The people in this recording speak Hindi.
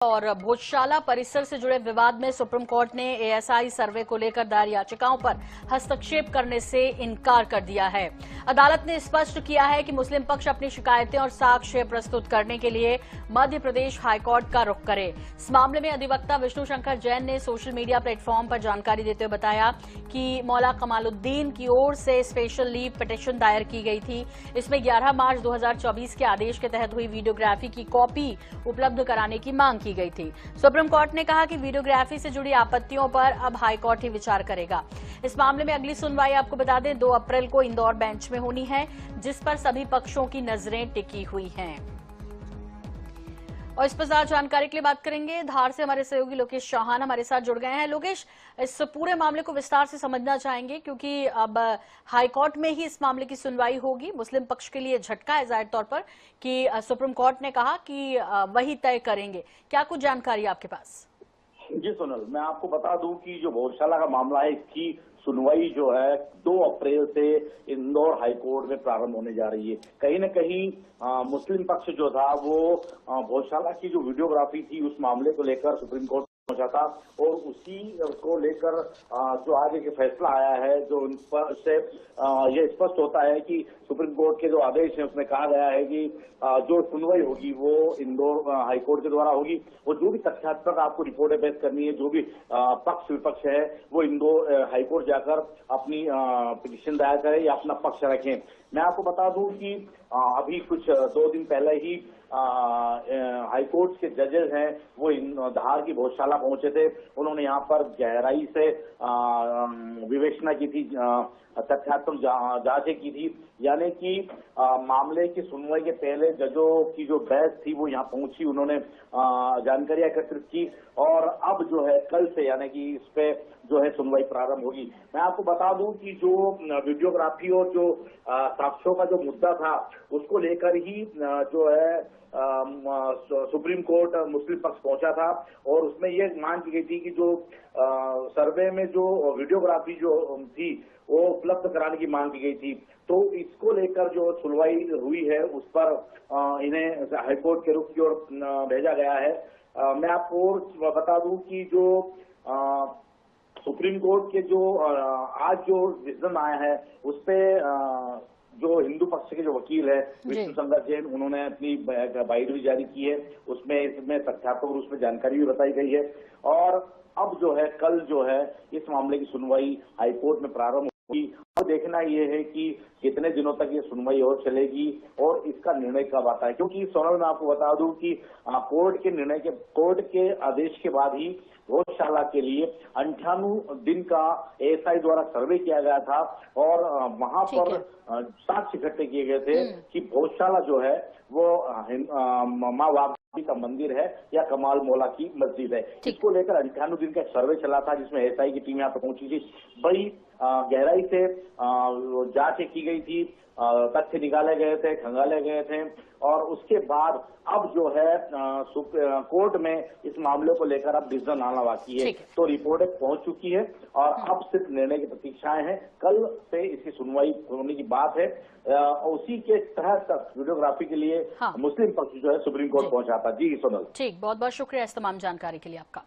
और भोजशाला परिसर से जुड़े विवाद में सुप्रीम कोर्ट ने एएसआई सर्वे को लेकर दायर याचिकाओं पर हस्तक्षेप करने से इनकार कर दिया है। अदालत ने स्पष्ट किया है कि मुस्लिम पक्ष अपनी शिकायतें और साक्ष्य प्रस्तुत करने के लिए मध्य प्रदेश हाईकोर्ट का रुख करे। इस मामले में अधिवक्ता विष्णु शंकर जैन ने सोशल मीडिया प्लेटफॉर्म पर जानकारी देते हुए बताया कि मौला कमालुद्दीन की ओर से स्पेशल लीव पिटीशन दायर की गई थी। इसमें 11 मार्च 2024 के आदेश के तहत हुई वीडियोग्राफी की कॉपी उपलब्ध कराने की मांग की गई थी। सुप्रीम कोर्ट ने कहा कि वीडियोग्राफी से जुड़ी आपत्तियों पर अब हाईकोर्ट ही विचार करेगा। इस मामले में अगली सुनवाई आपको बता दें 2 अप्रैल को इंदौर बेंच में होनी है, जिस पर सभी पक्षों की नजरें टिकी हुई हैं। और इस पर ज्यादा जानकारी के लिए बात करेंगे, धार से हमारे सहयोगी लोकेश चौहान हमारे साथ जुड़ गए हैं। लोकेश, इस पूरे मामले को विस्तार से समझना चाहेंगे क्योंकि अब हाईकोर्ट में ही इस मामले की सुनवाई होगी। मुस्लिम पक्ष के लिए झटका है जाहिर तौर पर कि सुप्रीम कोर्ट ने कहा कि वही तय करेंगे। क्या कुछ जानकारी आपके पास? जी सोनल, मैं आपको बता दूं कि जो भोजशाला का मामला है इसकी सुनवाई जो है 2 अप्रैल से इंदौर हाईकोर्ट में प्रारंभ होने जा रही है। कहीं न कहीं मुस्लिम पक्ष जो था वो भोजशाला की जो वीडियोग्राफी थी उस मामले को लेकर सुप्रीम कोर्ट पहुंचा था और उसी को लेकर जो आगे के फैसला आया है जो उन पर से ये स्पष्ट होता है कि सुप्रीम कोर्ट के जो आदेश है उसमें कहा गया है कि जो सुनवाई होगी वो इंदौर हाईकोर्ट के द्वारा होगी और जो भी तथ्यात्मक आपको रिपोर्टें पेश करनी है, जो भी पक्ष विपक्ष है वो इंदौर हाईकोर्ट जाकर अपनी पिटीशन दायर करें या अपना पक्ष रखें। मैं आपको बता दूं कि अभी कुछ 2 दिन पहले ही हाईकोर्ट के जजेस हैं वो धार की भोजशाला पहुंचे थे। उन्होंने यहाँ पर गहराई से विवेचना की थी, तथ्यात्मक जांचें की थी, यानी कि मामले की सुनवाई के पहले जजों की जो बहस थी वो यहाँ पहुंची, उन्होंने जानकारी एकत्रित की और अब जो है कल से यानी कि इस पे जो है सुनवाई प्रारंभ होगी। मैं आपको बता दूं कि जो वीडियोग्राफी और जो साक्ष्यों का जो मुद्दा था उसको लेकर ही जो है सुप्रीम कोर्ट मुस्लिम पक्ष पहुंचा था और उसमें ये मांग की गई थी कि जो सर्वे में जो वीडियोग्राफी जो थी वो उपलब्ध कराने की मांग की गई थी। तो इसको लेकर जो सुनवाई हुई है उस पर इन्हें हाईकोर्ट के रुख की ओर भेजा गया है। मैं आपको और बता दूं कि जो सुप्रीम कोर्ट के जो आज जो डिसीजन आया है उस पे जो हिंदू पक्ष के जो वकील है विष्णु शंकर जैन, उन्होंने अपनी बाइट भी जारी की है। उसमें इसमें तथ्यात्मक रूप में जानकारी भी बताई गई है और अब जो है कल जो है इस मामले की सुनवाई हाईकोर्ट में प्रारंभ होगी। अब देखना ये है कि कितने दिनों तक ये सुनवाई और चलेगी और इसका निर्णय कब आता है, क्योंकि सोनल मैं आपको बता दूं कि कोर्ट के आदेश के बाद ही भोजशाला के लिए 98 दिन का एएसआई द्वारा सर्वे किया गया था और वहां पर साक्ष्य इकट्ठे किए गए थे कि भोजशाला जो है वो माँ वापसी का मंदिर है या कमाल मौला की मस्जिद है। इसको लेकर 98 दिन का सर्वे चला था जिसमें एएसआई की टीम यहाँ पर पहुंची थी। बड़ी गहराई से जांच की गई थी, तथ्य निकाले गए थे, खंगाले गए थे और उसके बाद अब जो है कोर्ट में इस मामले को लेकर अब डिसीजन आना बाकी है। तो रिपोर्टें पहुंच चुकी है और अब सिर्फ निर्णय की प्रतीक्षाएं हैं। कल से इसकी सुनवाई होने की बात है। उसी के तहत वीडियोग्राफी के लिए मुस्लिम पक्ष जो है सुप्रीम कोर्ट पहुंचा था। जी सोनल, ठीक, बहुत बहुत शुक्रिया इस तमाम जानकारी के लिए आपका।